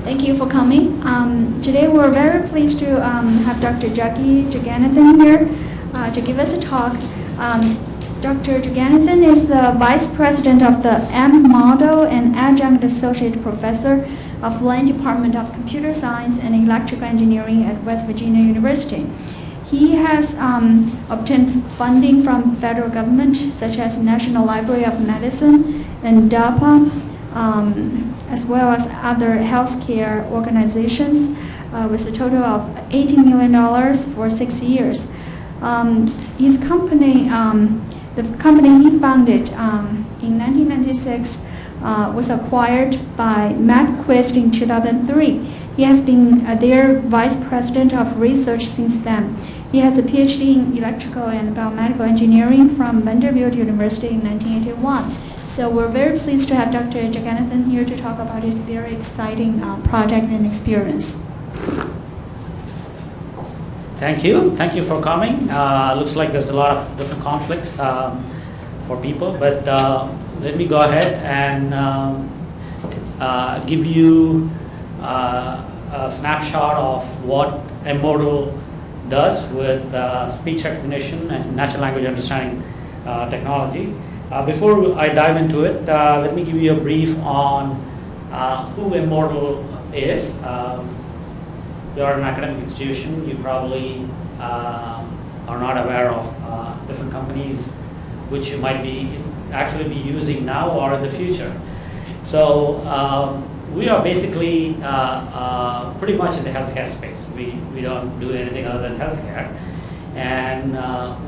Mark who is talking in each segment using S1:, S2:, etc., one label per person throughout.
S1: Thank you for coming. Today we're very pleased to have Dr. Juggy Jagannathan here to give us a talk. Dr. Jagannathan is the Vice President of the M Model and Adjunct Associate Professor of Lane Department of Computer Science and Electrical Engineering at West Virginia University. He has obtained funding from federal government such as National Library of Medicine and DARPA, as well as other healthcare organizations with a total of $80 million for 6 years. His company, the company he founded in 1996 was acquired by MedQuest in 2003. He has been their Vice President of Research since then. He has a PhD in Electrical and Biomedical Engineering from Vanderbilt University in 1981. So we're very pleased to have Dr. Jagannathan here to talk about his very exciting project and experience.
S2: Thank you. Thank you for coming. Looks like there's a lot of different conflicts for people, but let me go ahead and give you a snapshot of what a model does with speech recognition and natural language understanding technology. Before I dive into it, let me give you a brief on who a model is. You are an academic institution. You probably are not aware of different companies which you might be actually be using now or in the future. So we are basically pretty much in the healthcare space. We don't do anything other than healthcare. And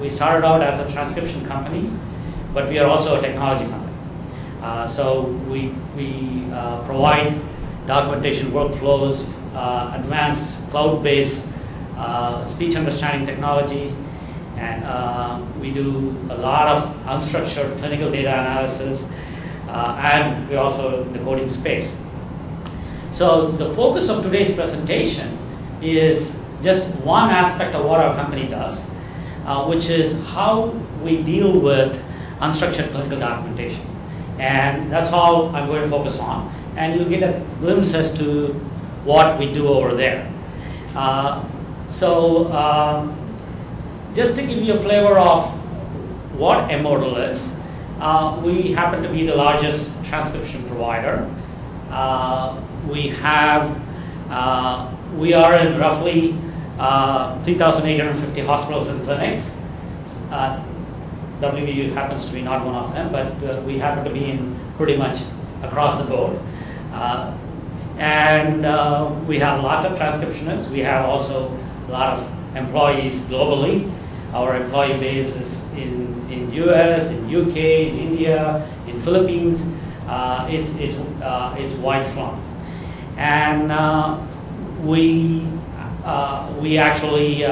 S2: we started out as a transcription company, but we are also a technology company. So we provide documentation workflows, advanced cloud-based speech understanding technology, and we do a lot of unstructured clinical data analysis, and we're also in the coding space. So the focus of today's presentation is just one aspect of what our company does, which is how we deal with unstructured clinical documentation. And that's all I'm going to focus on, and you'll get a glimpse as to what we do over there. Just to give you a flavor of what a model is, we happen to be the largest transcription provider. We are in roughly 3,850 hospitals and clinics. WVU happens to be not one of them, but we happen to be in pretty much across the board. And we have lots of transcriptionists. We have also a lot of employees globally. Our employee base is in US, in UK, in India, in Philippines. It's wide flung. And we actually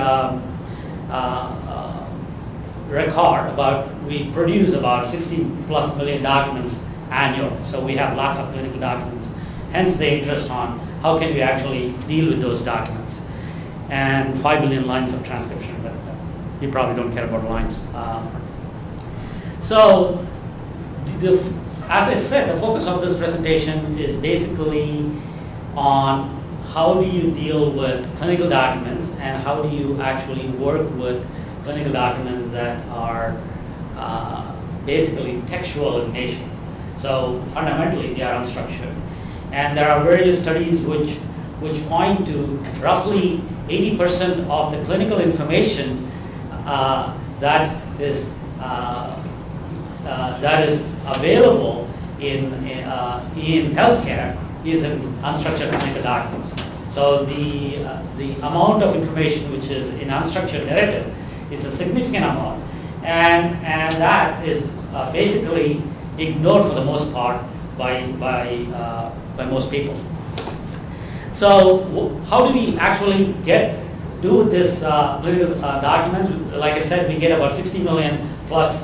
S2: we produce about 60 plus million documents annually. So we have lots of clinical documents. Hence the interest on how can we actually deal with those documents. And 5 billion lines of transcription, but you probably don't care about lines. So as I said, the focus of this presentation is basically on how do you deal with clinical documents and how do you actually work with clinical documents that are basically textual in nature. So fundamentally they are unstructured. And there are various studies which point to roughly 80% of the clinical information that is available in healthcare is in unstructured clinical documents. So the amount of information which is in unstructured narrative is a significant amount, and that is basically ignored for the most part by most people. So how do we actually do this clinical documents? Like I said, we get about 60 million plus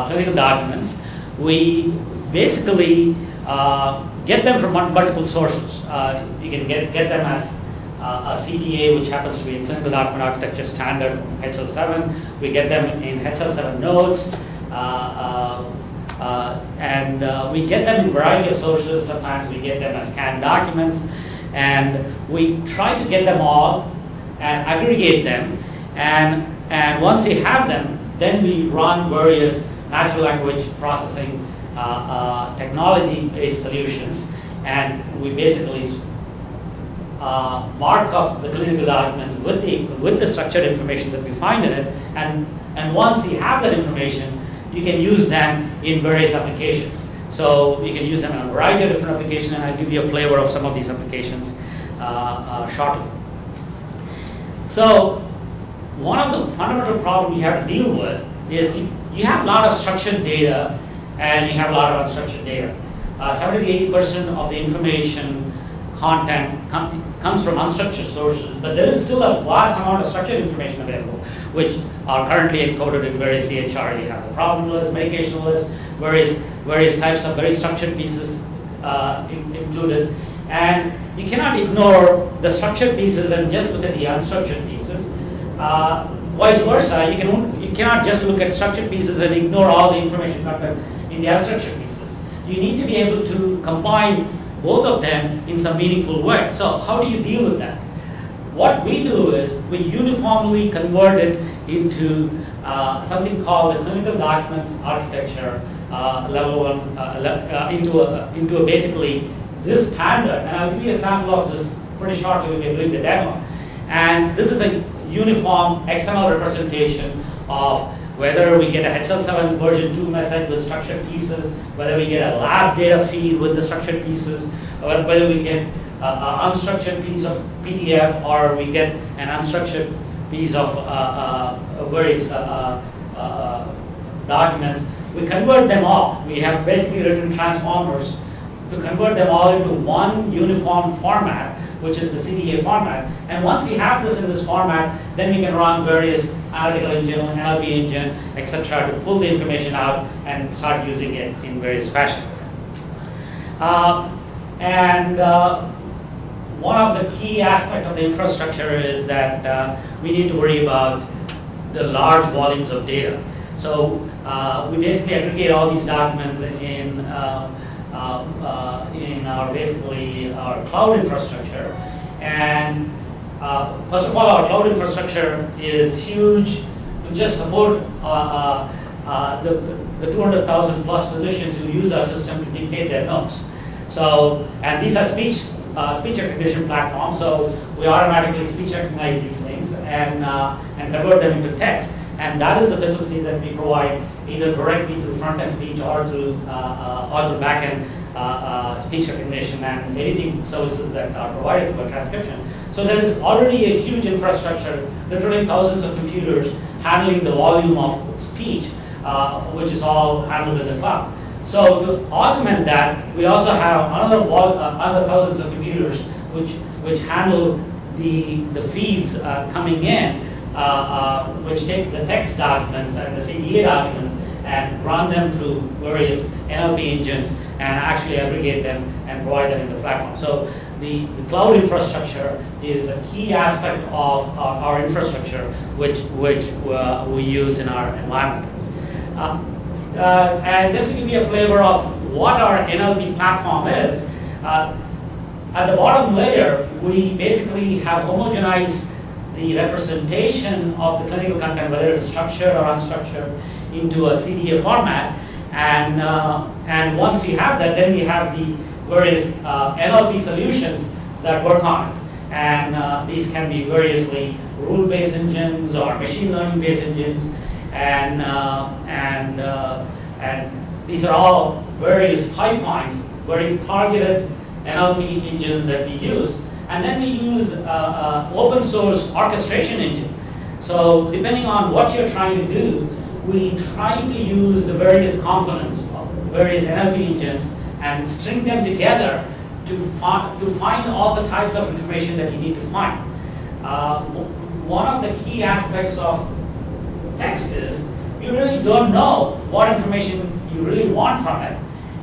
S2: clinical documents. We basically get them from multiple sources. You can get them as a CDA, which happens to be a clinical document architecture standard from HL7. We get them in HL7 notes, and we get them in a variety of sources. Sometimes we get them as scanned documents, And we try to get them all and aggregate them, and once we have them, then we run various natural language processing technology-based solutions, and we basically mark up the clinical documents with the structured information that we find in it, and once you have that information, you can use them in various applications. So you can use them in a variety of different applications, and I'll give you a flavor of some of these applications shortly. So one of the fundamental problems you have to deal with is you have a lot of structured data and you have a lot of unstructured data. 70 to 80% of the information content comes from unstructured sources, but there is still a vast amount of structured information available, which are currently encoded in various CHR. You have the problem list, medication list, various types of very structured pieces included, and you cannot ignore the structured pieces and just look at the unstructured pieces. Vice versa, you cannot just look at structured pieces and ignore all the information content in the unstructured pieces. You need to be able to combine both of them in some meaningful way. So how do you deal with that? What we do is we uniformly convert it into something called the clinical document architecture level one, into a basically this standard. And I'll give you a sample of this pretty shortly when we're doing the demo. And this is a uniform XML representation of whether we get a HL7 version 2 message with structured pieces, whether we get a lab data feed with the structured pieces, or whether we get an unstructured piece of PDF, or we get an unstructured piece of various documents. We convert them all. We have basically written transformers to convert them all into one uniform format, which is the CDA format. And once you have this in this format, then we can run various analytical engine, NLP engine, etc. to pull the information out and start using it in various fashions. One of the key aspects of the infrastructure is that we need to worry about the large volumes of data. So we basically aggregate all these documents in our cloud infrastructure. And first of all, our cloud infrastructure is huge to just support the 200,000 plus physicians who use our system to dictate their notes. So, and these are speech recognition platforms, so we automatically speech recognize these things and convert them into text. And that is the facility that we provide either directly through front-end speech or through back-end speech recognition and editing services that are provided to a transcription. So there is already a huge infrastructure, literally thousands of computers handling the volume of speech, which is all handled in the cloud. So to augment that, we also have another thousands of computers which handle the feeds coming in, which takes the text documents and the CDA documents and run them through various NLP engines and actually aggregate them and provide them in the platform. So the cloud infrastructure is a key aspect of our infrastructure, which we use in our environment. And just to give you a flavor of what our NLP platform is, at the bottom layer, we basically have homogenized the representation of the clinical content, whether it's structured or unstructured, into a CDA format. And once you have that, then we have the various NLP solutions that work on it. And these can be variously rule-based engines or machine learning-based engines. And these are all various pipelines, very targeted NLP engines that we use. And then we use open source orchestration engine. So depending on what you're trying to do, we try to use the various components of various NLP engines and string them together to find all the types of information that you need to find. One of the key aspects of text is you really don't know what information you really want from it,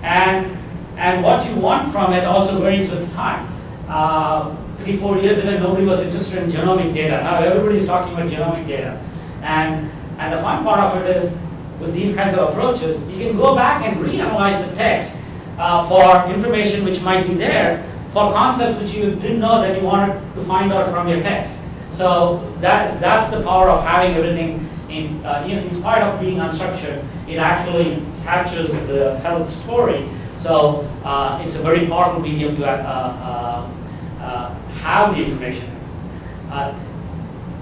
S2: and what you want from it also varies with time. 3-4 years ago, nobody was interested in genomic data. Now everybody's talking about genomic data, and the fun part of it is with these kinds of approaches, you can go back and reanalyze the text for information which might be there for concepts which you didn't know that you wanted to find out from your text. So that's the power of having everything in spite of being unstructured, it actually captures the health story. So it's a very powerful medium to have the information.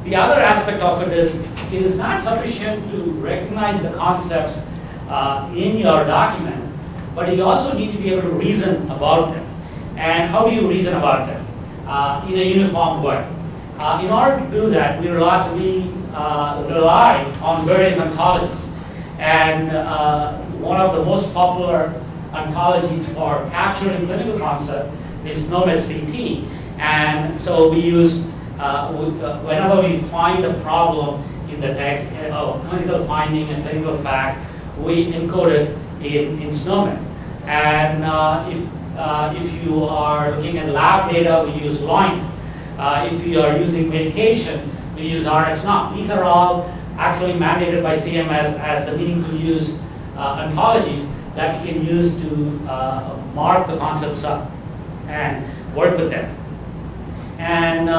S2: The other aspect of it is not sufficient to recognize the concepts in your document, but you also need to be able to reason about them. And how do you reason about them? In a uniform way. In order to do that, we rely on various ontologies. And one of the most popular ontologies for capturing clinical concept is SNOMED-CT. And so we use, whenever we find a problem in the text, clinical finding and clinical fact, we encode it in SNOMED. And if you are looking at lab data, we use LOINC. If you are using medication, we use RxNOM. These are all actually mandated by CMS as the meaningful use ontologies that you can use to mark the concepts up and work with them. And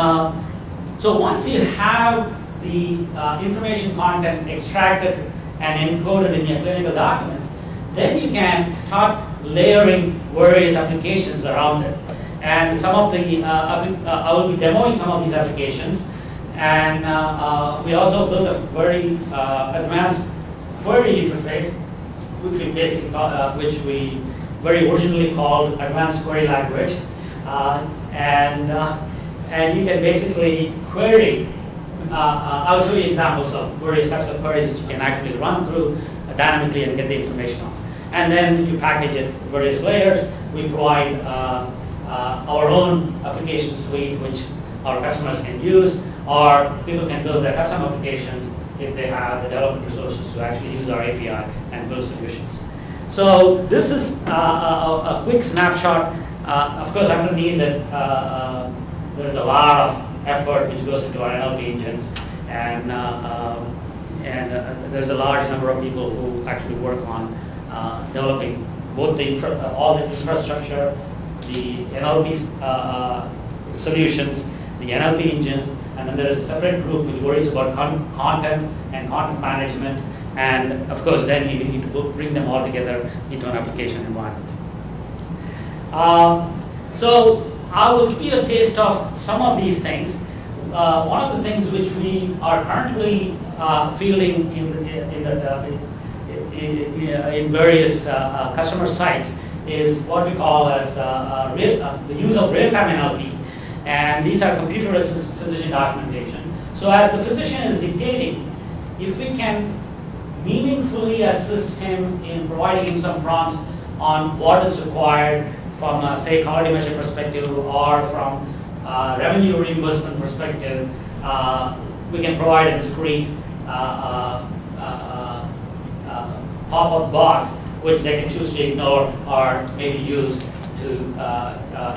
S2: so once you have the information content extracted and encoded in your clinical documents, then you can start layering various applications around it. And some of the, I will be demoing some of these applications. And we also built a very advanced query interface, which we basically which we very originally called Advanced Query Language. And you can basically query. I'll show you examples of various types of queries that you can actually run through dynamically and get the information off. And then you package it in various layers. We provide our own application suite, which our customers can use, or people can build their custom applications if they have the development resources to actually use our API and build solutions. So this is a quick snapshot. Of course, I'm going to need that there's a lot of effort which goes into our NLP engines, and there's a large number of people who actually work on developing both all the infrastructure, the NLP solutions, the NLP engines, and then there is a separate group which worries about content and content management, and of course then you need to bring them all together into an application environment. So I will give you a taste of some of these things. One of the things which we are currently fielding in various customer sites is what we call as the use of real-time NLP. And these are computer-assisted physician documentation. So as the physician is dictating, if we can meaningfully assist him in providing him some prompts on what is required from a, say, quality measure perspective or from revenue reimbursement perspective, we can provide a discrete pop-up box which they can choose to ignore or maybe use to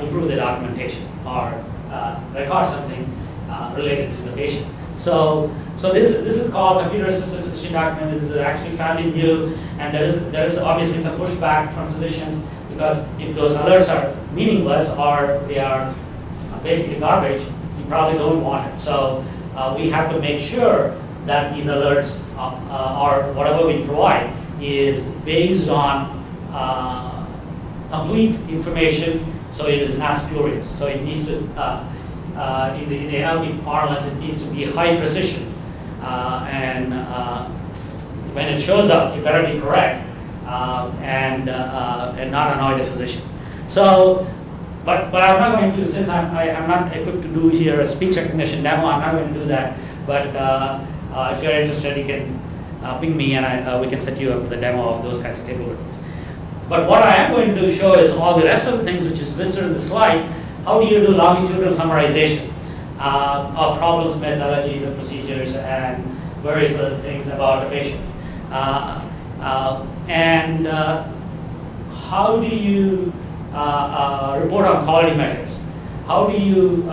S2: improve the documentation or record something related to the patient. So this is called computer-assisted physician document. This is actually fairly new, and there is obviously some pushback from physicians because if those alerts are meaningless or they are basically garbage, you probably don't want it. So we have to make sure that these alerts or whatever we provide is based on complete information, so it is not spurious. So it needs to, in the NLP parlance, it needs to be high precision. And when it shows up, it better be correct and not annoy the physician. So, but I'm not going to, since I'm not equipped to do here a speech recognition demo, I'm not going to do that. But if you're interested, you can ping me and we can set you up with a demo of those kinds of capabilities. But what I am going to show is all the rest of the things which is listed in the slide. How do you do longitudinal summarization of problems, methodologies, and procedures, and various other things about a patient? And how do you report on quality measures? How do you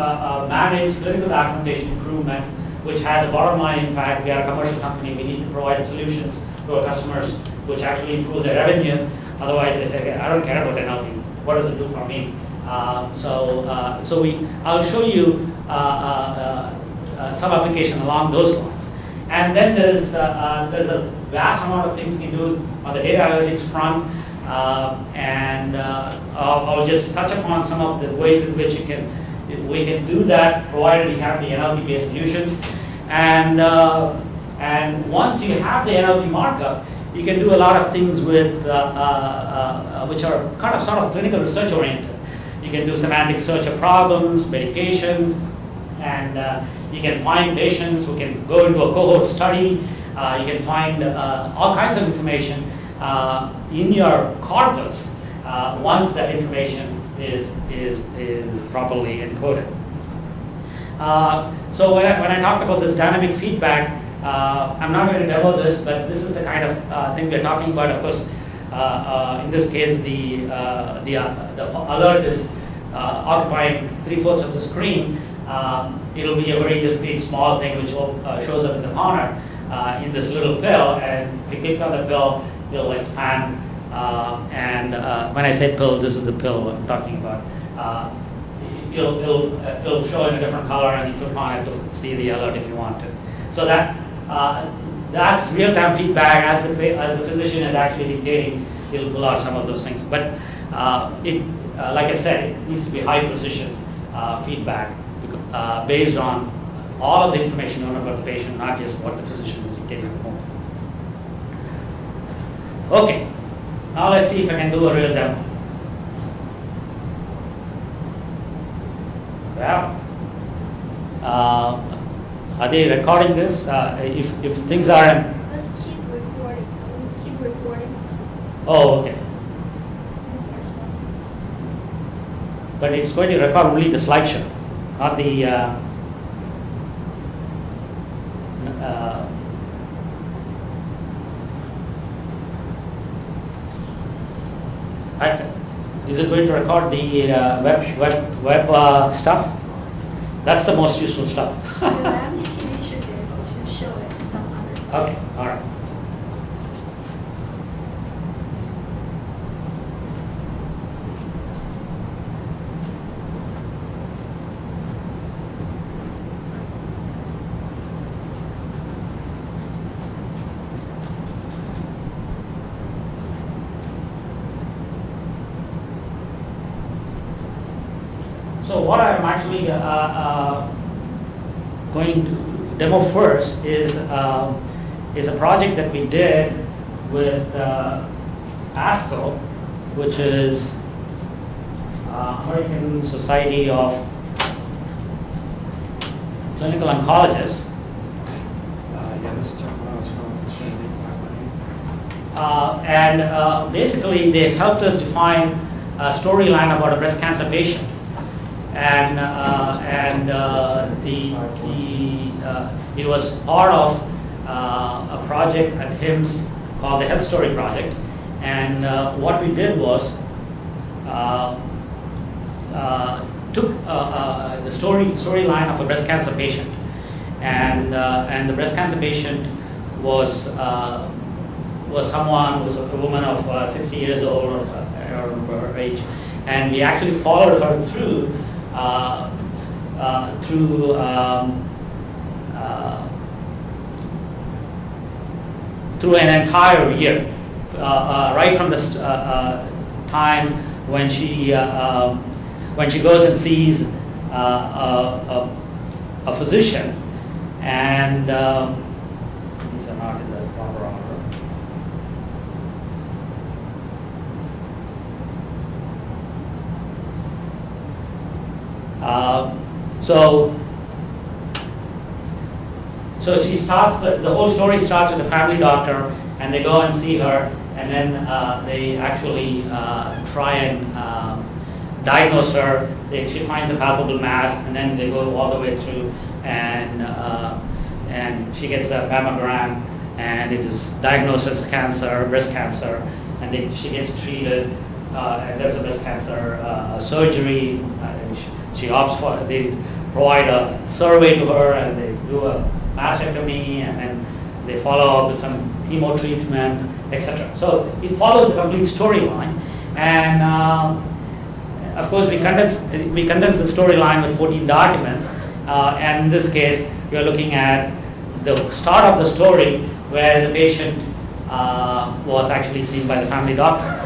S2: manage clinical documentation improvement, which has a bottom line impact? We are a commercial company. We need to provide solutions to our customers which actually improve their revenue. Otherwise, they say, I don't care about NLP. What does it do for me? I'll show you some application along those lines. And then there's a vast amount of things you can do on the data analytics front, and I'll just touch upon some of the ways in which we can do that, provided we have the NLP-based solutions. And once you have the NLP markup, you can do a lot of things with which are kind of sort of clinical research oriented. You can do semantic search of problems, medications, and you can find patients who can go into a cohort study. You can find all kinds of information in your corpus once that information is properly encoded. So when I talked about this dynamic feedback, I'm not going to demo this, but this is the kind of thing we're talking about. Of course, in this case, the alert is occupying 3/4 of the screen. It'll be a very discrete, small thing which shows up in the corner in this little pill, and if you click on the pill, it'll expand. When I say pill, this is the pill I'm talking about. It'll show in a different color, and you click on it to see the alert if you want to. So that's real-time feedback as the physician is actually dictating. It'll pull out some of those things, but like I said, it needs to be high precision feedback based on all of the information known about the patient, not just what the physician is dictating at home. Okay, now let's see if I can do a real demo. Well, are they recording this? If things are...
S3: Let's keep recording. Keep recording.
S2: Oh, okay. But it's going to record only the slideshow, not the... is it going to record the web stuff? That's the most useful stuff.
S3: The MDTV should be able to show it some other sites.
S2: Okay, all right. So what I'm actually going to demo first is a project that we did with ASCO, which is American Society of Clinical Oncologists.
S4: Yeah, this is Chuck Miles from Sandy.
S2: Basically they helped us define a storyline about a breast cancer patient. It was part of a project at HIMSS called the Health Story Project, and what we did was took the storyline of a breast cancer patient, and the breast cancer patient was a woman of 60 years old or her age, and we actually followed her through an entire year, right from the time when she goes and sees a physician, and these are not in the proper order. So she starts, the whole story starts with the family doctor, and they go and see her, and then they actually try and diagnose her. She finds a palpable mass, and then they go all the way through, and she gets a mammogram, and it is diagnosed as cancer, breast cancer, and then she gets treated, and there's a breast cancer surgery. She opts for, they provide a survey to her, and they do a mastectomy, and then they follow up with some chemo treatment, etc. So it follows the complete storyline, and of course, we condense the storyline with 14 documents, and in this case, we are looking at the start of the story where the patient was actually seen by the family doctor.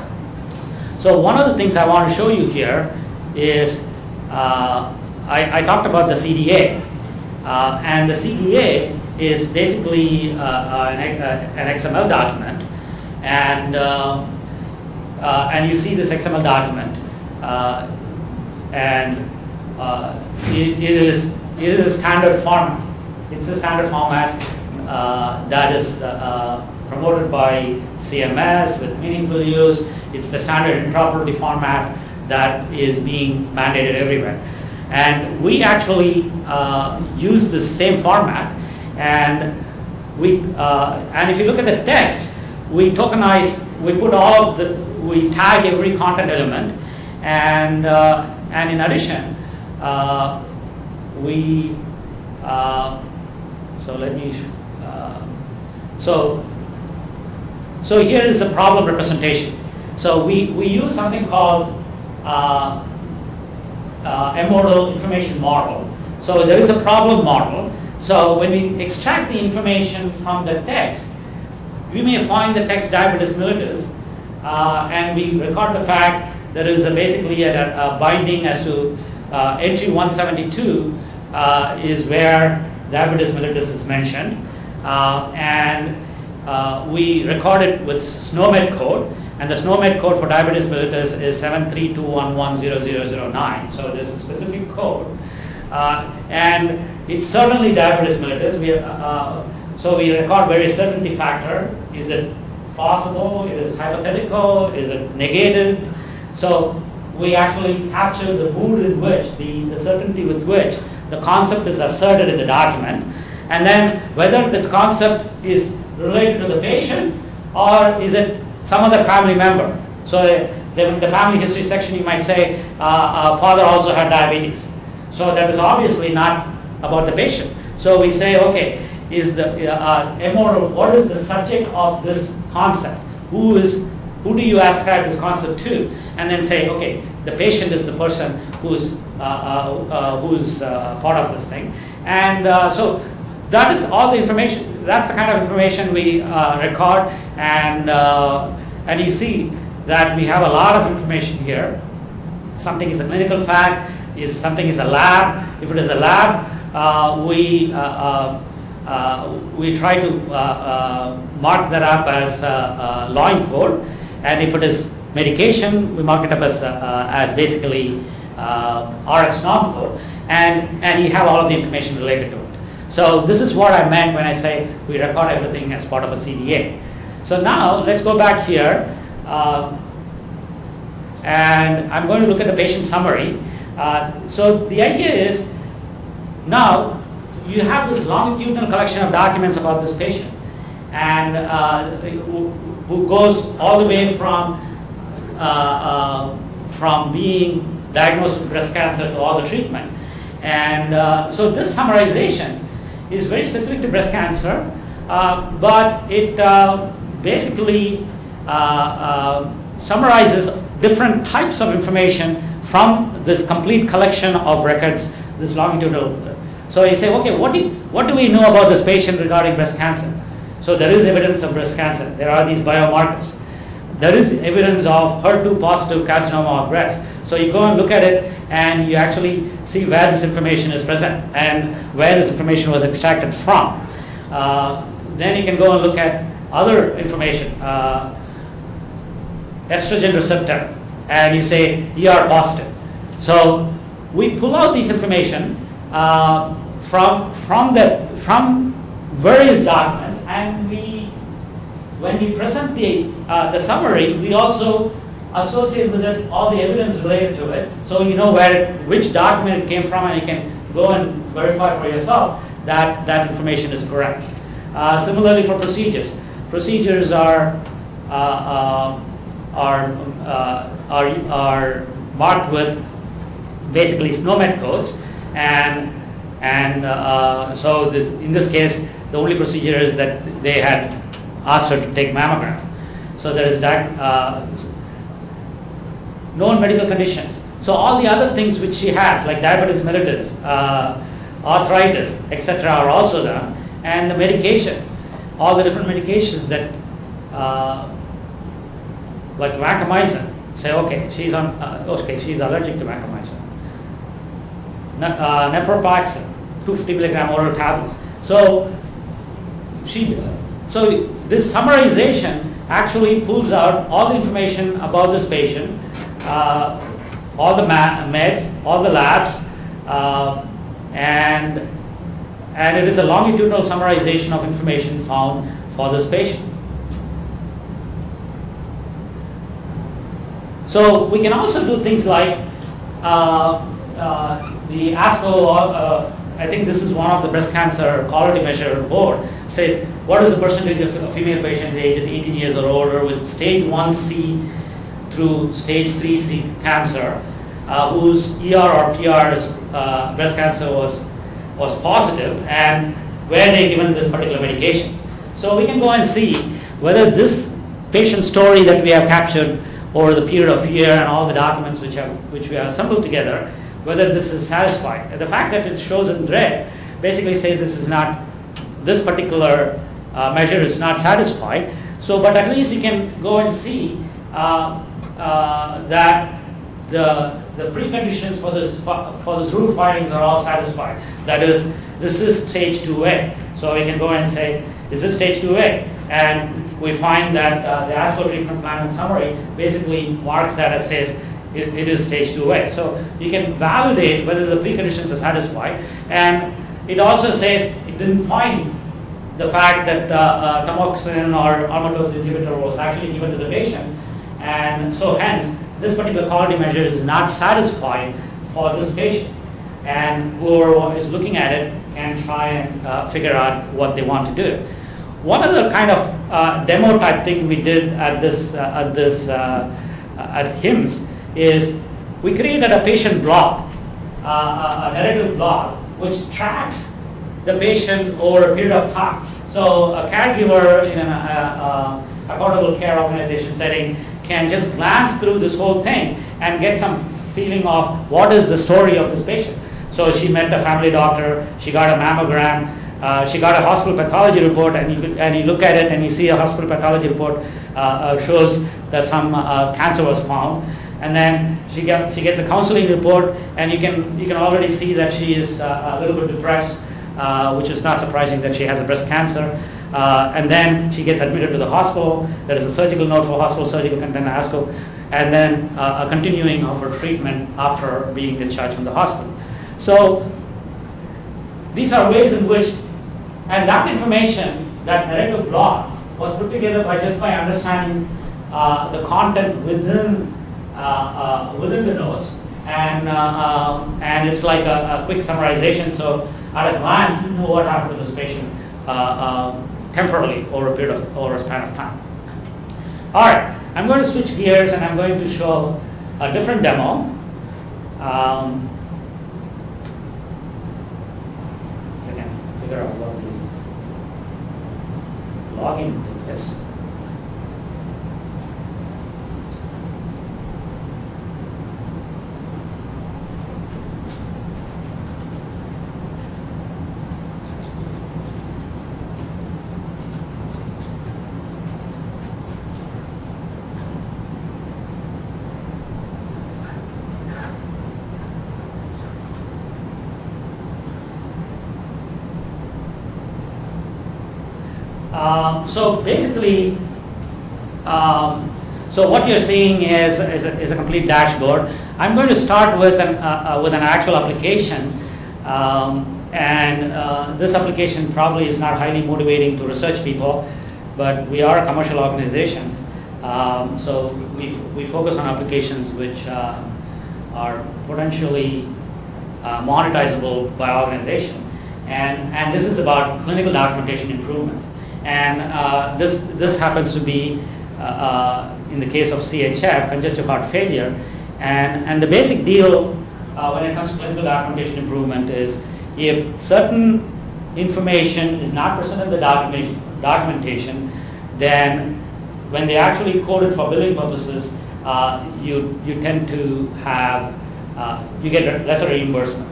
S2: So one of the things I want to show you here is I talked about the CDA, and the CDA is basically an XML document, and you see this XML document, and it is a standard format. It's a standard format that is promoted by CMS with meaningful use. It's the standard interoperability format that is being mandated everywhere. And we actually use the same format, and if you look at the text, we tokenize, we tag every content element, and in addition, so here is a problem representation. So we use something called M-model information model. So there is a problem model. So when we extract the information from the text, we may find the text diabetes mellitus, and we record the fact there is basically a binding as to entry 172 is where diabetes mellitus is mentioned, and we record it with SNOMED code, and the SNOMED code for diabetes mellitus is 732110009. So there's a specific code, and it's certainly diabetes mellitus. So we record various certainty factor. Is it possible? Is it hypothetical? Is it negated? So we actually capture the mood in which, the certainty with which the concept is asserted in the document, and then whether this concept is related to the patient or is it some other family member. So in the family history section you might say father also had diabetes. So that is obviously not about the patient. So we say, okay, is the immortal, what is the subject of this concept? Who do you ascribe this concept to? And then say, okay, the patient is the person who's part of this thing. And so that is all the information. That's the kind of information we record, and you see that we have a lot of information here. Something is a clinical fact. Something is a lab. If it is a lab, we try to mark that up as law in code, and if it is medication, we mark it up as basically RX norm code, and you have all of the information related to it. So this is what I meant when I say we record everything as part of a CDA. So now let's go back here, and I'm going to look at the patient summary. So the idea is, now you have this longitudinal collection of documents about this patient, and who goes all the way from being diagnosed with breast cancer to all the treatment. And so this summarization is very specific to breast cancer, but it basically summarizes different types of information from this complete collection of records, this longitudinal. So you say, okay, what do we know about this patient regarding breast cancer? So there is evidence of breast cancer. There are these biomarkers. There is evidence of HER2 positive carcinoma of breast. So you go and look at it, and you actually see where this information is present and where this information was extracted from. Then you can go and look at other information, estrogen receptor, and you say ER positive. So we pull out these information from various documents, and when we present the summary, we also associate with it all the evidence related to it, so you know which document it came from, and you can go and verify for yourself that information is correct. Similarly for procedures. Procedures are marked with basically SNOMED codes, and so in this case, the only procedure is that they had asked her to take mammogram. So there is known medical conditions. So all the other things which she has, like diabetes mellitus, arthritis, etc., are also done, and the medication, all the different medications that, like vancomycin, say okay, she's allergic to vancomycin. Naproxen, 250 milligram oral tablets. So this summarization actually pulls out all the information about this patient, all the meds, all the labs, and it is a longitudinal summarization of information found for this patient. So we can also do things like the ASCO, I think this is one of the breast cancer quality measure board, says what is the percentage of female patients aged 18 years or older with stage 1C through stage 3C cancer, whose ER or PR breast cancer was positive, and where they given this particular medication. So we can go and see whether this patient story that we have captured over the period of year and all the documents which we have assembled together, whether this is satisfied. And the fact that it shows in red basically says this particular measure is not satisfied. So, but at least you can go and see that the preconditions for this rule findings are all satisfied. That is, this is stage 2A. So we can go and say, is this stage 2A? And we find that the ASCO treatment plan and summary basically marks that as says it is stage 2A. So you can validate whether the preconditions are satisfied. And it also says it didn't find the fact that tamoxifen or aromatase inhibitor was actually given to the patient. And so hence, this particular quality measure is not satisfied for this patient. And whoever is looking at it can try and figure out what they want to do. One other kind of demo type thing we did at HIMSS is we created a patient blog, a narrative blog, which tracks the patient over a period of time. So a caregiver in an accountable care organization setting can just glance through this whole thing and get some feeling of what is the story of this patient. So she met a family doctor, she got a mammogram, she got a hospital pathology report, and you look at it and you see a hospital pathology report shows that some cancer was found, and then she gets a counseling report, and you can already see that she is a little bit depressed, which is not surprising that she has a breast cancer. And then she gets admitted to the hospital. There is a surgical note for hospital surgical content ASCO, and then a continuing of her treatment after being discharged from the hospital. So these are ways in which, and that information, that narrative block, was put together by understanding the content within the notes, and it's like a quick summarization. So at a glance, you know what happened to this patient temporarily over a span of time. All right, I'm going to switch gears and I'm going to show a different demo. If I can figure out what to log into this. So basically, so what you're seeing is a complete dashboard. I'm going to start with an actual application, and this application probably is not highly motivating to research people, but we are a commercial organization, so we focus on applications which are potentially monetizable by organization, and this is about clinical documentation improvement. And this happens to be, in the case of CHF, congestive heart failure. And the basic deal when it comes to clinical documentation improvement is if certain information is not present in the documentation, then when they actually code it for billing purposes, you tend to have you get lesser reimbursement.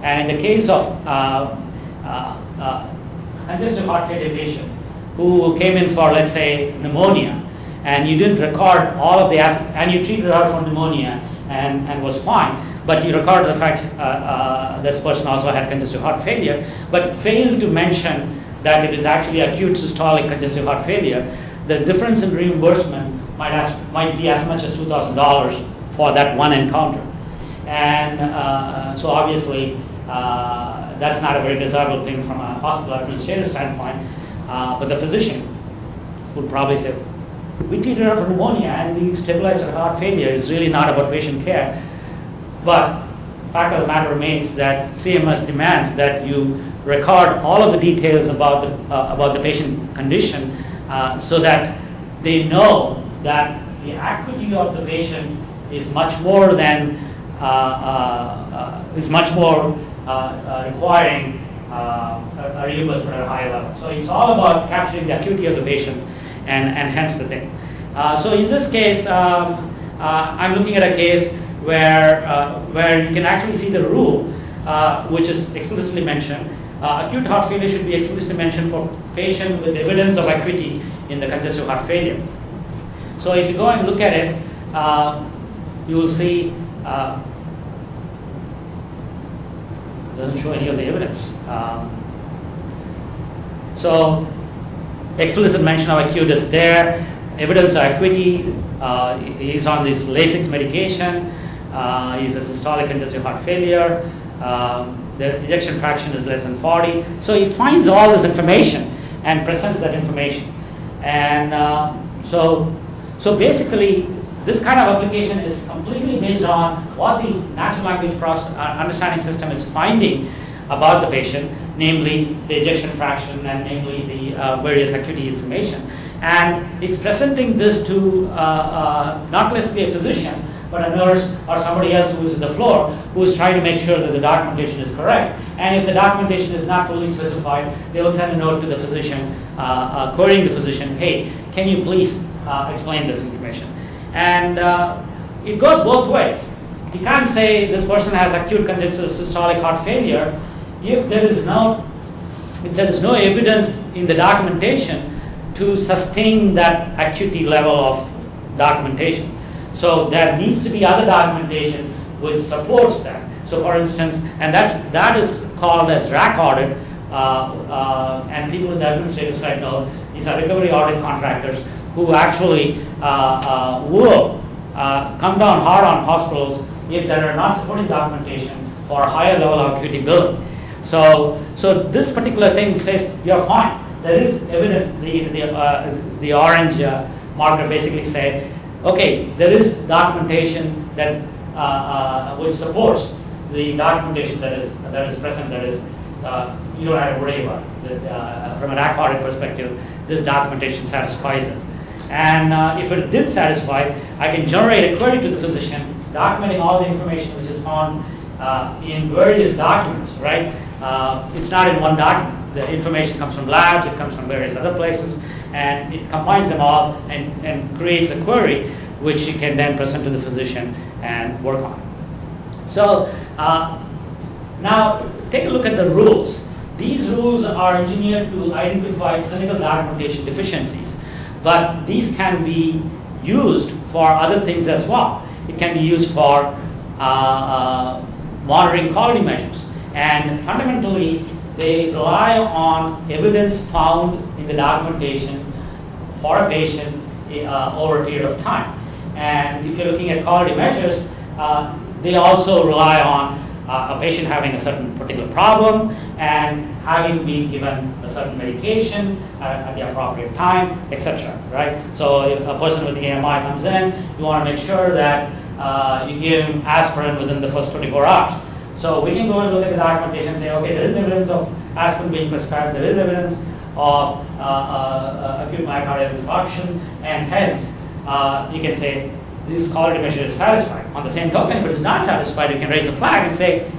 S2: And in the case of congestive heart failure patient who came in for, let's say, pneumonia, and you didn't record all of the and you treated her for pneumonia and was fine, but you recorded the fact this person also had congestive heart failure, but failed to mention that it is actually acute systolic congestive heart failure, the difference in reimbursement might be as much as $2,000 for that one encounter. And so obviously that's not a very desirable thing from a hospital administrative standpoint, but the physician would probably say, we treated her for pneumonia and we stabilized her heart failure. It's really not about patient care. But fact of the matter remains that CMS demands that you record all of the details about the patient condition so that they know that the acuity of the patient is much more than requiring a reimbursement at a higher level. So it's all about capturing the acuity of the patient and hence the thing. So in this case, I'm looking at a case where you can actually see the rule, which is explicitly mentioned. Acute heart failure should be explicitly mentioned for patient with evidence of acuity in the congestive heart failure. So if you go and look at it, you will see doesn't show any of the evidence. So explicit mention of acute is there. Evidence of acuity, he's on this Lasix medication. He's a systolic congestive heart failure. The ejection fraction is less than 40. So it finds all this information and presents that information. And so basically, this kind of application is completely based on what the natural language understanding system is finding about the patient, namely the ejection fraction and namely the various acuity information. And it's presenting this to not necessarily a physician, but a nurse or somebody else who is on the floor who is trying to make sure that the documentation is correct. And if the documentation is not fully specified, they will send a note to the physician, querying the physician, hey, can you please explain this information? And it goes both ways. You can't say this person has acute congestive systolic heart failure if there is no evidence in the documentation to sustain that acuity level of documentation. So there needs to be other documentation which supports that. So for instance, and that is called as RAC audit, and people in the administrative side know these are recovery audit contractors who actually will come down hard on hospitals if there are not supporting documentation for a higher level of acuity billing. So this particular thing says you're fine. There is evidence. The orange marker basically said, okay, there is documentation that which supports the documentation that is present. That is, you don't have to worry about it. From an RAC audit perspective, this documentation satisfies it. And if it did satisfy, I can generate a query to the physician documenting all the information which is found in various documents, right? It's not in one document. The information comes from labs, it comes from various other places, and it combines them all and creates a query which you can then present to the physician and work on. So now take a look at the rules. These rules are engineered to identify clinical documentation deficiencies, but these can be used for other things as well. It can be used for monitoring quality measures, and fundamentally they rely on evidence found in the documentation for a patient over a period of time. And if you're looking at quality measures, they also rely on a patient having a certain particular problem and having been given a certain medication at the appropriate time, etc. Right? So if a person with AMI comes in, you want to make sure that you give him aspirin within the first 24 hours. So we can go and look at the documentation and say, okay, there is evidence of aspirin being prescribed, there is evidence of acute myocardial infarction, and hence you can say this quality measure is satisfied. On the same token, if it is not satisfied, you can raise a flag and say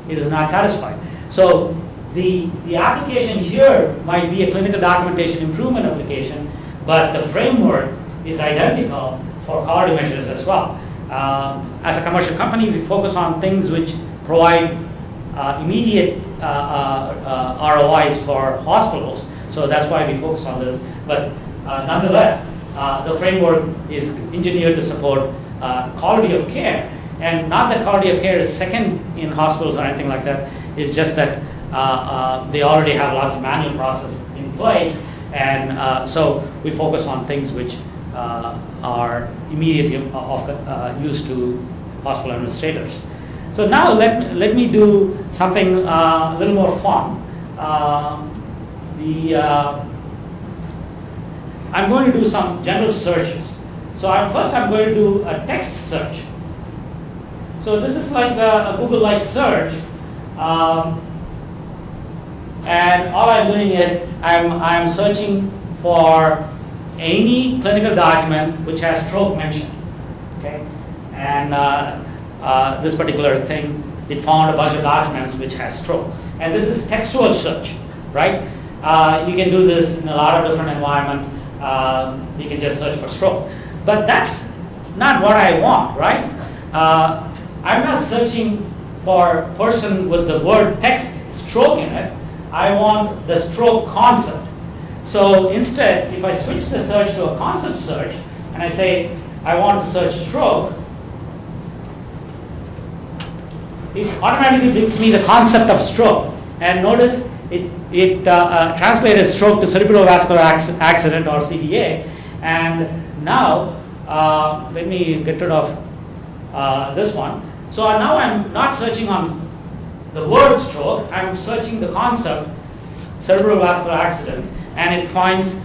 S2: it is not satisfied. So the application here might be a clinical documentation improvement application, but the framework is identical for quality measures as well. As a commercial company, we focus on things which provide immediate ROIs for hospitals. So that's why we focus on this. But nonetheless, the framework is engineered to support quality of care. And not that quality of care is second in hospitals or anything like that. It's just that they already have lots of manual process in place. And so we focus on things which are immediately of use to hospital administrators. So now let me do something a little more fun. I'm going to do some general searches. So first I'm going to do a text search. So this is like a Google-like search. And all I'm doing is I'm searching for any clinical document which has stroke mentioned. Okay? And this particular thing, it found a bunch of documents which has stroke. And this is textual search, right? You can do this in a lot of different environments. You can just search for stroke. But that's not what I want, right? I'm not searching for a person with the word text stroke in it. I want the stroke concept. So instead, if I switch the search to a concept search, and I say I want to search stroke, it automatically brings me the concept of stroke. And notice it translated stroke to cerebrovascular accident, or CVA. And now, let me get rid of this one. So now I'm not searching on the word stroke, I'm searching the concept cerebrovascular accident, and it finds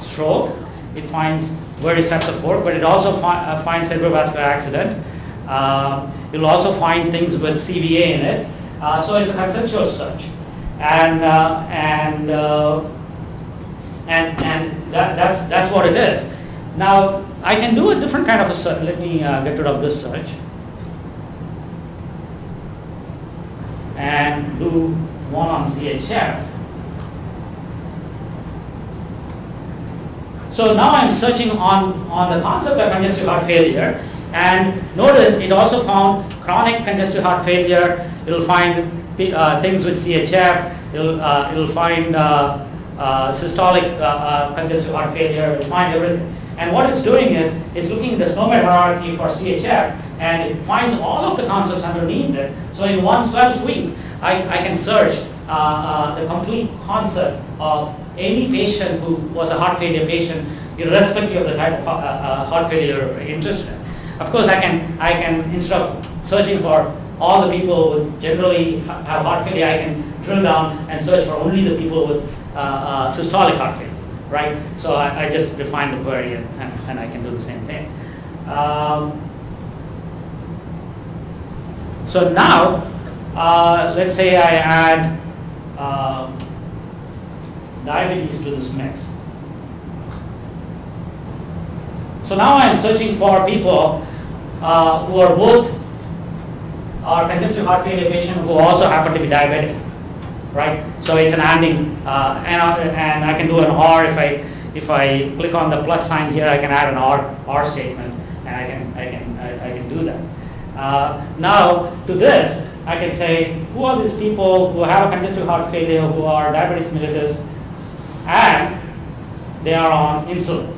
S2: stroke, it finds various types of work, but it also finds cerebrovascular accident. It will also find things with CVA in it. So it's a conceptual search, and that's what it is. Now I can do a different kind of a search. Let me get rid of this search and do one on CHF. So now I'm searching on the concept of congestive heart failure, and notice it also found chronic congestive heart failure. It'll find things with CHF. It'll find systolic congestive heart failure. It'll find everything. And what it's doing is it's looking at the SNOMED hierarchy for CHF, and it finds all of the concepts underneath it. So in one sweep, I can search the complete concept of any patient who was a heart failure patient, irrespective of the type of heart failure you're interested in. Of course, I can instead of searching for all the people who generally have heart failure, I can drill down and search for only the people with systolic heart failure, right? So I just refine the query and I can do the same thing. So now, let's say I add diabetes to this mix. So now I'm searching for people who are both congestive heart failure patient who also happen to be diabetic, right? So it's an ANDing, and I can do an OR. If I click on the plus sign here, I can add an OR statement, and I can do that. Now to this, I can say who are these people who have a congestive heart failure, who are diabetes mellitus, and they are on insulin.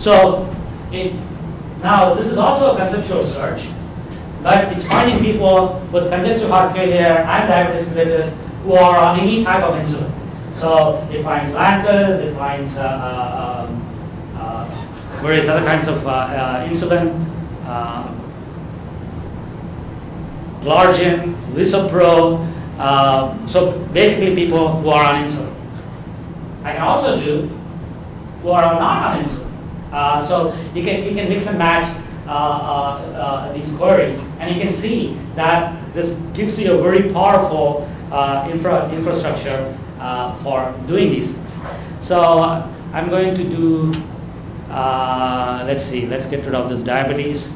S2: So now this is also a conceptual search, but it's finding people with congestive heart failure and diabetes mellitus who are on any type of insulin. So it finds lactose, it finds various other kinds of insulin, Glargine, Lisopro, so basically people who are on insulin. I can also do who are not on insulin. So you can mix and match these queries, and you can see that this gives you a very powerful infrastructure for doing these things. So I'm going to do, let's see, let's get rid of this diabetes.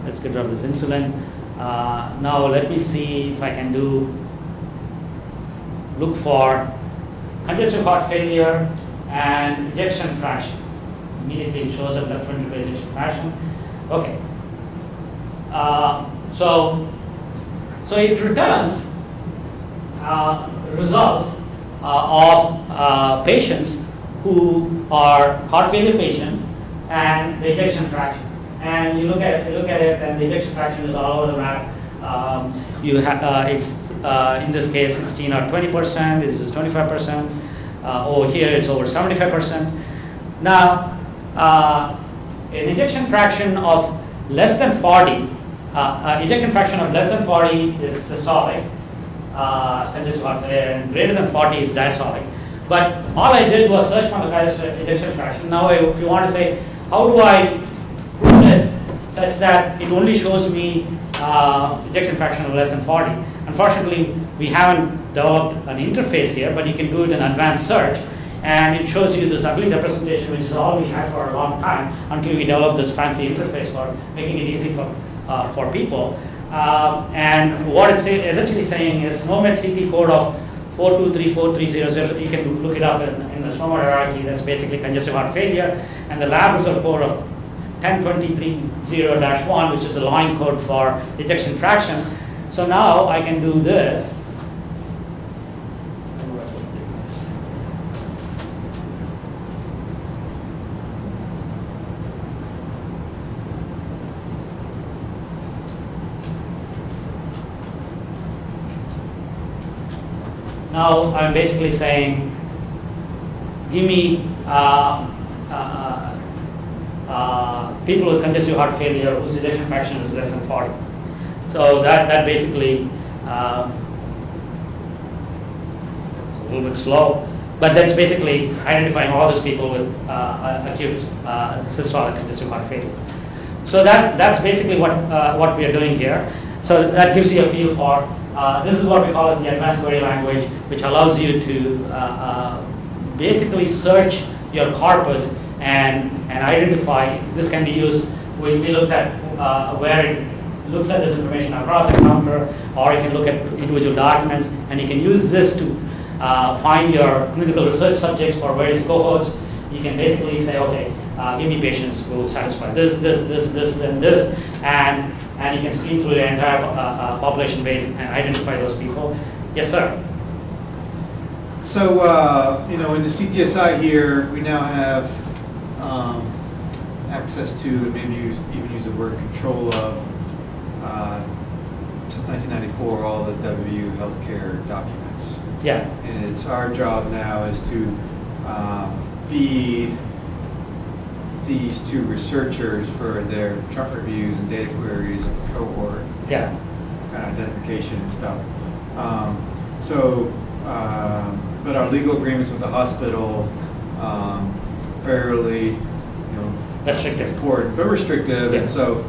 S2: Let's get rid of this insulin. Now let me see if I can look for congestive heart failure and ejection fraction. Immediately it shows up left ventricular ejection fraction. Okay. So it returns results of patients who are heart failure patient and the ejection fraction. And you look at it, and the ejection fraction is all over the map. You have it's in this case 16 or 20%. This is 25%. Over here it's over 75%. Now an ejection fraction of less than 40. Ejection fraction of less than 40 is systolic, congestive heart failure, and greater than 40 is diastolic. But all I did was search for the ejection fraction. Now, if you want to say, how do I prove it such that it only shows me ejection fraction of less than 40? Unfortunately, we haven't developed an interface here, but you can do it in advanced search. And it shows you this ugly representation, which is all we had for a long time until we developed this fancy interface for making it easy for people. And what it's essentially saying is SNOMED CT code of 4234300. You can look it up in the SNOMED hierarchy. That's basically congestive heart failure. And the lab result code of 10230-1, which is the line code for ejection fraction. So now I can do this. Now I'm basically saying, give me people with congestive heart failure whose ejection fraction is less than 40. So that basically it's a little bit slow, but that's basically identifying all those people with acute systolic congestive heart failure. So that's basically what we are doing here. So that gives you a feel for. This is what we call as the advanced query language, which allows you to basically search your corpus and identify. This can be used. We looked at where it looks at this information across a counter, or you can look at individual documents, and you can use this to find your clinical research subjects for various cohorts. You can basically say, okay, give me patients who satisfy this, and this, and you can screen through the entire population base and identify those people. Yes, sir.
S4: So, in the CTSI here, we now have access to, and maybe even use the word control of, since 1994, all the WVU healthcare documents.
S2: Yeah.
S4: And it's our job now is to feed these two researchers for their chart reviews and data queries and cohort
S2: Yeah.
S4: kind of identification and stuff. But our legal agreements with the hospital fairly,
S2: Restrictive.
S4: important, but restrictive.
S2: Yeah.
S4: And so,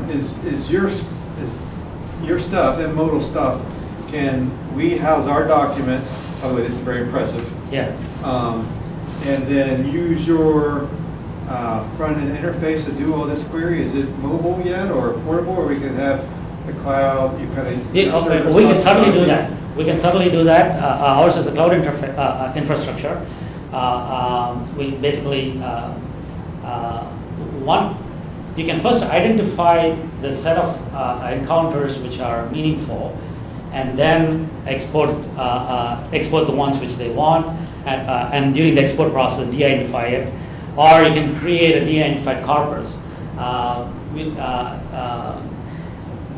S4: is your stuff, M-modal stuff, can we house our documents? By the way, this is very impressive.
S2: Yeah.
S4: And then use your front-end interface to do all this query? Is it mobile yet, or portable, or we can have the cloud? You kind of
S2: We can certainly do that. We can certainly do that. Ours is a cloud infrastructure. We basically you can first identify the set of encounters which are meaningful, and then export the ones which they want, and during the export process de-identify it, or you can create a de-identified corpus.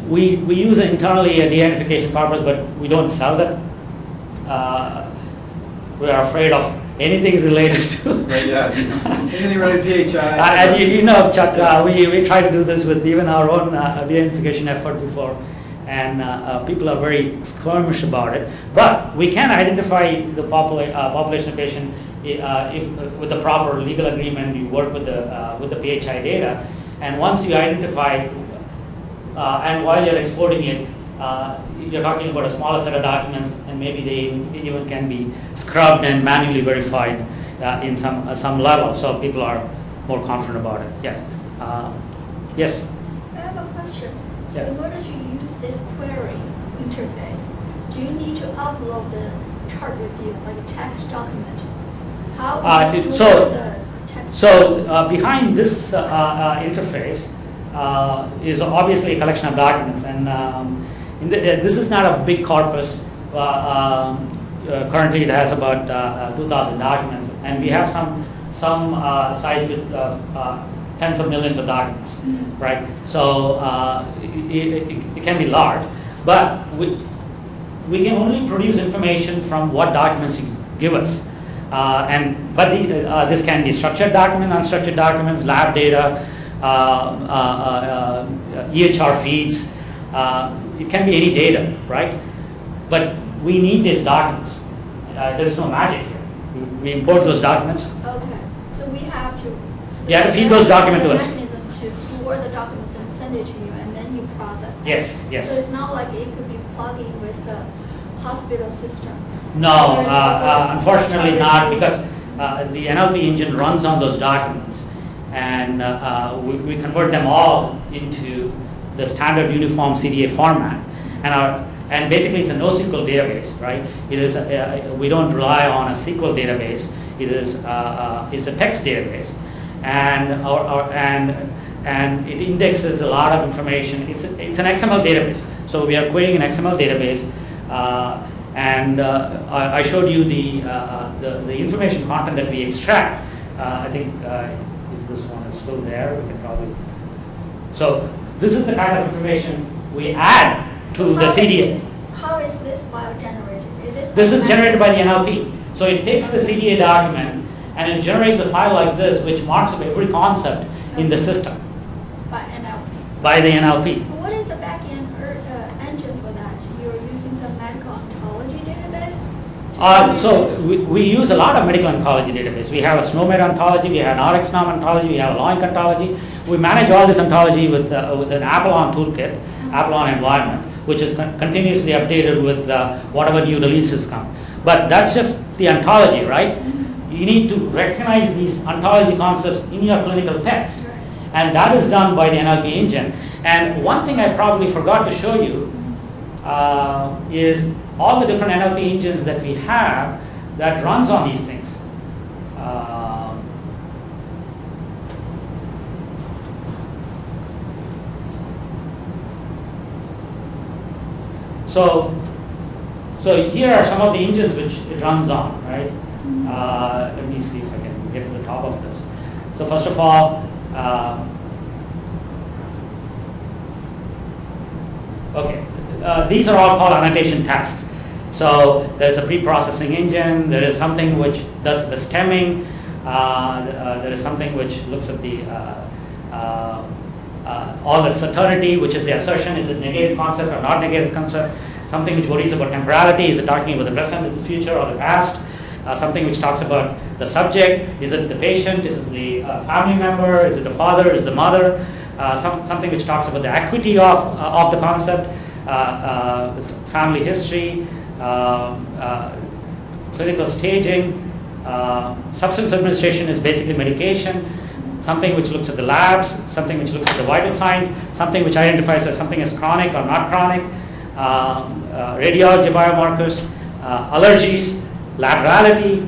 S2: We use internally a de-identification corpus, but we don't sell that. We are afraid of anything related to
S4: Right, yeah. Anything related to PHI.
S2: and Chuck, we try to do this with even our own de-identification effort before, and people are very skirmish about it. But we can identify the population of patient if with the proper legal agreement. You work with the PHI data, and once you identify, and while you're exporting it, you're talking about a smaller set of documents, and maybe they even can be scrubbed and manually verified in some level, so people are more confident about it. Yes. Yes.
S3: I have a question. So
S2: Yeah.
S3: in order to use this query interface, do you need to upload the chart review, like a text document? How do you store the text documents?
S2: Behind this interface is obviously a collection of documents, and this is not a big corpus. Currently, it has about 2,000 documents, and we have some sites with tens of millions of documents, right? So it can be large, but we can only produce information from what documents you give us. This can be structured document, unstructured documents, lab data, EHR feeds. It can be any data, right? But we need these documents. There is no magic here. We import those documents.
S3: Okay, so we have to.
S2: You have to feed those documents to us.
S3: Mechanism to store the documents and send it to you, and then you process them.
S2: Yes, yes.
S3: So it's not like it could be plugging with the hospital system.
S2: No, unfortunately not, because the NLP engine runs on those documents, and we convert them all into the standard uniform CDA format, and basically it's a NoSQL database, right? It is we don't rely on a SQL database. It is it's a text database, and it indexes a lot of information. It's an XML database, so we are querying an XML database. I showed you the information content that we extract. I think if this one is still there, we can probably. So this is the kind of information we add to the CDA.
S3: How is this file generated?
S2: This is generated by the NLP. So it takes the CDA document and it generates a file like this, which marks up every concept in the system.
S3: By NLP.
S2: By the NLP.
S3: So what is the back-end engine for that? You're using some medical oncology database?
S2: So we use a lot of medical oncology database. We have a SNOMED ontology, we have an RxNom ontology, we have a LOINC ontology. We manage all this ontology with an Apollon toolkit, Apollon environment, which is continuously updated with whatever new releases come. But that's just the ontology, right? You need to recognize these ontology concepts in your clinical text. And that is done by the NLP engine. And one thing I probably forgot to show you is all the different NLP engines that we have that runs on these things. So here are some of the engines which it runs on, right? Let me see if I can get to the top of this. So first of all, these are all called annotation tasks. So there's a pre-processing engine, there is something which does the stemming, there is something which looks at the all the certainty, which is the assertion, is it negative concept or not negative concept, something which worries about temporality, is it talking about the present, the future, or the past, something which talks about the subject, is it the patient, is it the family member, is it the father, is it the mother, something which talks about the equity of the concept, family history, clinical staging, substance administration is basically medication, something which looks at the labs, something which looks at the vital signs, something which identifies as something as chronic or not chronic, radiology biomarkers, allergies, laterality,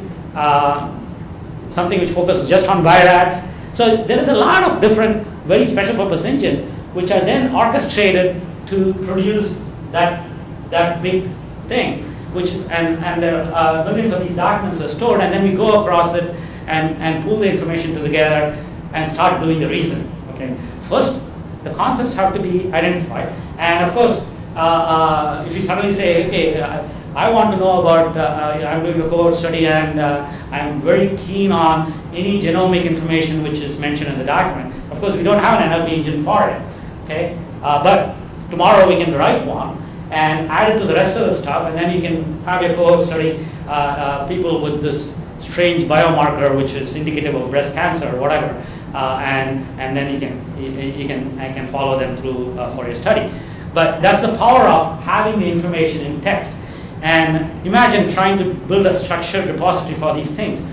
S2: something which focuses just on BIRADS. So there is a lot of different very special purpose engine which are then orchestrated to produce that big thing, which and there are millions of these documents are stored, and then we go across it and pull the information together and start doing the reasoning. Okay, first the concepts have to be identified, and of course if you suddenly say, okay, I want to know about, I'm doing a cohort study and I'm very keen on any genomic information which is mentioned in the document. Of course, we don't have an NLP engine for it, okay? But tomorrow we can write one and add it to the rest of the stuff, and then you can have your cohort study people with this strange biomarker which is indicative of breast cancer or whatever, and then you can follow them through for your study. But that's the power of having the information in text. And imagine trying to build a structured repository for these things.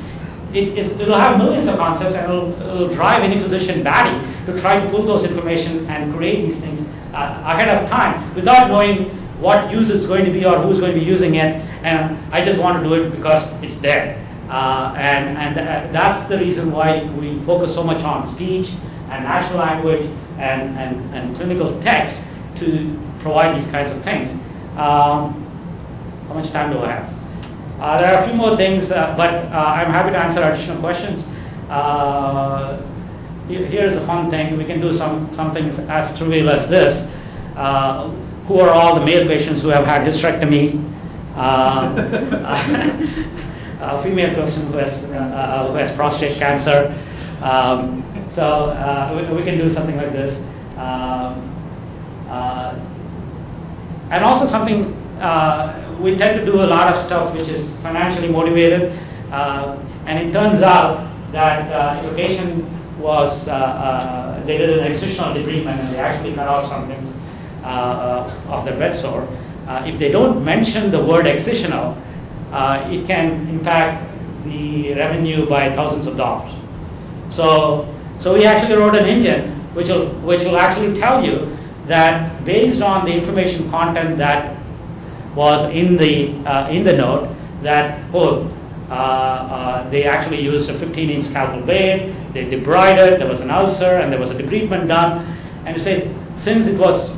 S2: it'll have millions of concepts, and it'll drive any physician batty to try to pull those information and create these things ahead of time without knowing what use it's going to be or who's going to be using it. And I just want to do it because it's there. That's the reason why we focus so much on speech and natural language and clinical text to provide these kinds of things. How much time do I have? There are a few more things, but I'm happy to answer additional questions. Here's a fun thing. We can do some things as trivial as this. Who are all the male patients who have had hysterectomy? A female person who has prostate cancer. So we can do something like this. And also something, we tend to do a lot of stuff which is financially motivated. And it turns out that if a patient was, they did an excisional debridement and they actually cut off some things of their bedsore, if they don't mention the word excisional, it can impact the revenue by thousands of dollars. So we actually wrote an engine which will actually tell you that based on the information content that was in the note, that they actually used a 15-inch scalpel blade, they debrided, there was an ulcer, and there was a debridement done, and to say since it was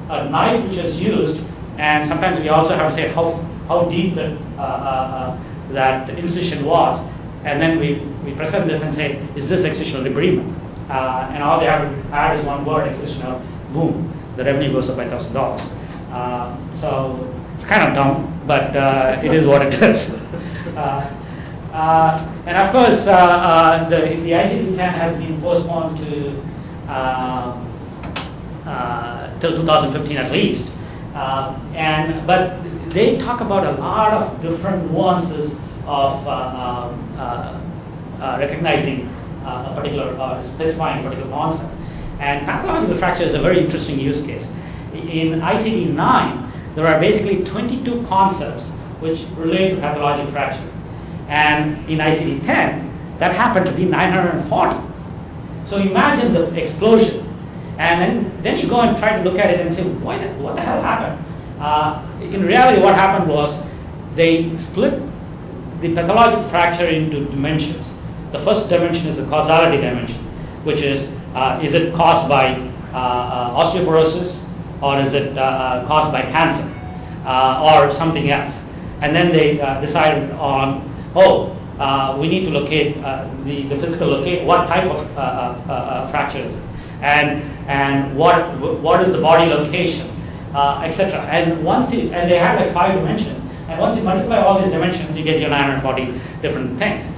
S2: a knife which was used, and sometimes we also have to say how deep that incision was, and then we present this and say, is this excisional debridement? And all they have to add is one word, excisional, boom, the revenue goes up by $1,000. So it's kind of dumb, but it is what it is. And of course, the ICD-10 has been postponed to till 2015 at least. But they talk about a lot of different nuances of recognizing a particular, specifying a particular concept. And pathological fracture is a very interesting use case. In ICD-9, there are basically 22 concepts which relate to pathologic fracture. And in ICD-10, that happened to be 940. So imagine the explosion. And then you go and try to look at it and say, what the hell happened? In reality, what happened was they split the pathologic fracture into dimensions. The first dimension is the causality dimension, which is it caused by osteoporosis, or is it caused by cancer, or something else? And then they decided on, we need to locate the physical locate, what type of fracture is it, and what is the body location, etc. And and they had like 5 dimensions. And once you multiply all these dimensions, you get your 940 different things.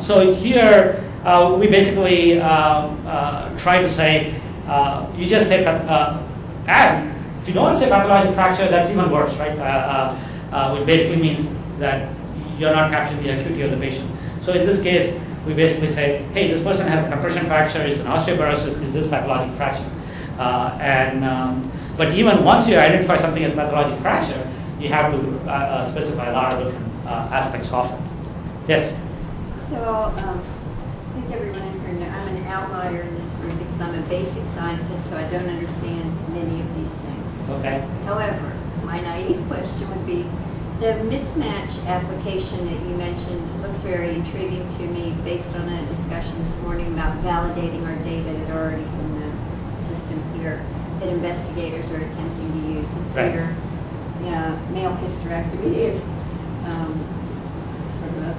S2: So here we basically try to say, you just say, and if you don't say pathologic fracture, that's even worse, right? Which basically means that you're not capturing the acuity of the patient. So in this case, we basically say, hey, this person has a compression fracture, it's an osteoporosis, is this pathologic fracture? But even once you identify something as pathologic fracture, you have to specify a lot of different aspects of it. Yes?
S5: So I think everyone in here knows I'm an outlier in this group because I'm a basic scientist, so I don't understand many of these things.
S2: Okay.
S5: However, my naive question would be, the mismatch application that you mentioned looks very intriguing to me based on a discussion this morning about validating our data that are already in the system here that investigators are attempting to use. It's
S2: right.
S5: here, male hysterectomy is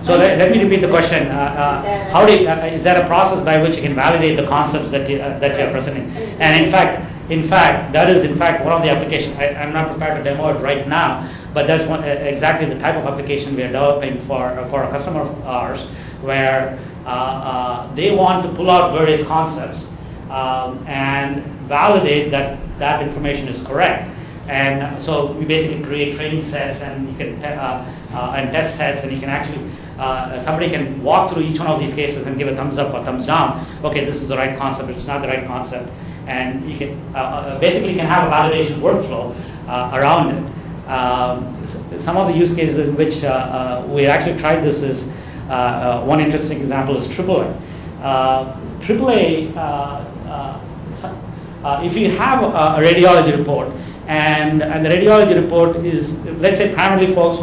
S2: so let me repeat the question. How do you, is that a process by which you can validate the concepts that you are presenting? And in fact, that is one of the applications. I'm not prepared to demo it right now, but that's exactly the type of application we are developing for a customer of ours, where they want to pull out various concepts and validate that information is correct. And so we basically create training sets, and you can and test sets, and you can actually somebody can walk through each one of these cases and give a thumbs up or thumbs down. Okay, this is the right concept. It's not the right concept, and you can basically can have a validation workflow around it. Some of the use cases in which we actually tried this is one interesting example is AAA. AAA, if you have a radiology report, and the radiology report is, let's say, primarily focused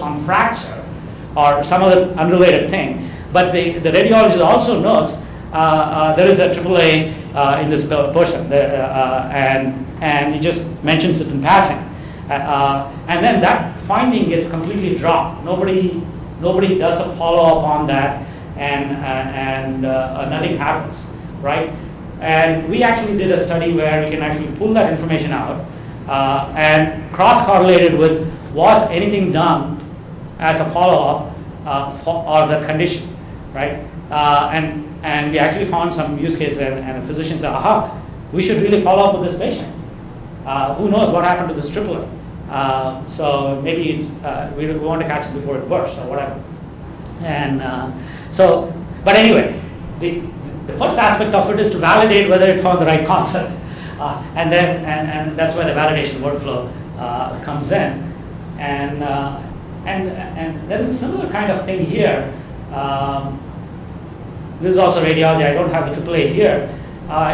S2: on fracture or some other unrelated thing, but the radiologist also knows there is a AAA in this person, and he just mentions it in passing. And then that finding gets completely dropped. Nobody does a follow-up on that, and nothing happens, right? And we actually did a study where we can actually pull that information out and cross-correlate it with, was anything done as a follow-up for the condition, right? And we actually found some use cases, and a physician said, aha, we should really follow up with this patient. Who knows what happened to this AAA? So maybe it's, we want to catch it before it bursts or whatever. And but anyway, the first aspect of it is to validate whether it found the right concept. And that's where the validation workflow comes in. And there is a similar kind of thing here. This is also radiology. I don't have the AAA here.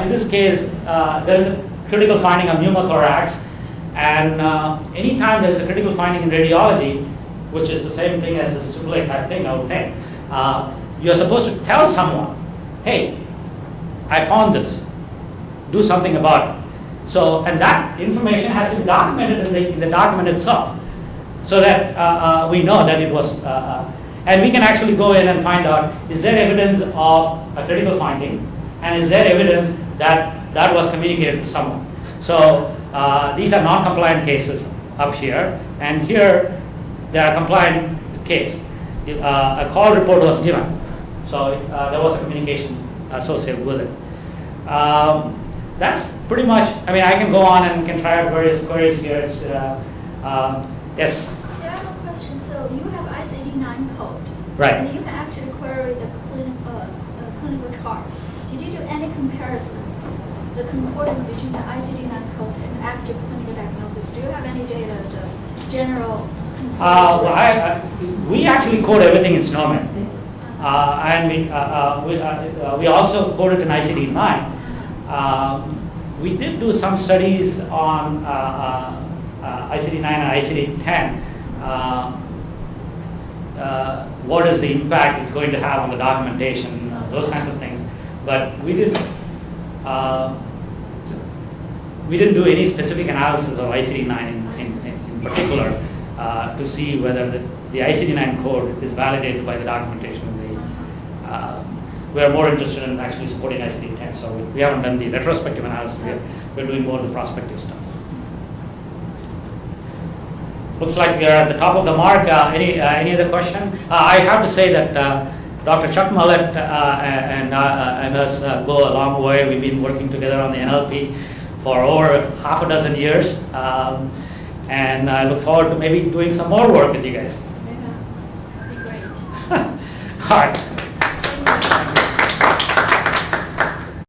S2: In this case, there is a critical finding of pneumothorax. And anytime there's a critical finding in radiology, which is the same thing as this AAA type thing, I would think, you're supposed to tell someone, hey, I found this. Do something about it. So, and that information has to be documented in the document itself, so that we know that it was, and we can actually go in and find out, is there evidence of a critical finding, and is there evidence that that was communicated to someone. So these are non-compliant cases up here, and here they are compliant case. A call report was given, so there was a communication associated with it. That's pretty much, I mean, I can go on and can try out various queries here. It's, yes?
S3: I have a question. So you have ICD-9 code.
S2: Right.
S3: And you can actually query the clinical charts. Did you do any comparison, the concordance between the ICD-9 code and active clinical diagnosis? Do you have any data, the general
S2: we actually code everything in Snowman. And we also coded in ICD-9. We did do some studies on ICD-9 and ICD-10. What is the impact it's going to have on the documentation, those kinds of things. But we didn't do any specific analysis of ICD-9 in particular to see whether the ICD-9 code is validated by the documentation. We are more interested in actually supporting ICD-10, so we haven't done the retrospective analysis. We're doing more of the prospective stuff. Looks like we are at the top of the mark. Any other question? I have to say that Dr. Chuck Mullett and us go a long way. We've been working together on the NLP for over half a dozen years, and I look forward to maybe doing some more work with you guys.
S3: Yeah, that'd be great.
S2: All right.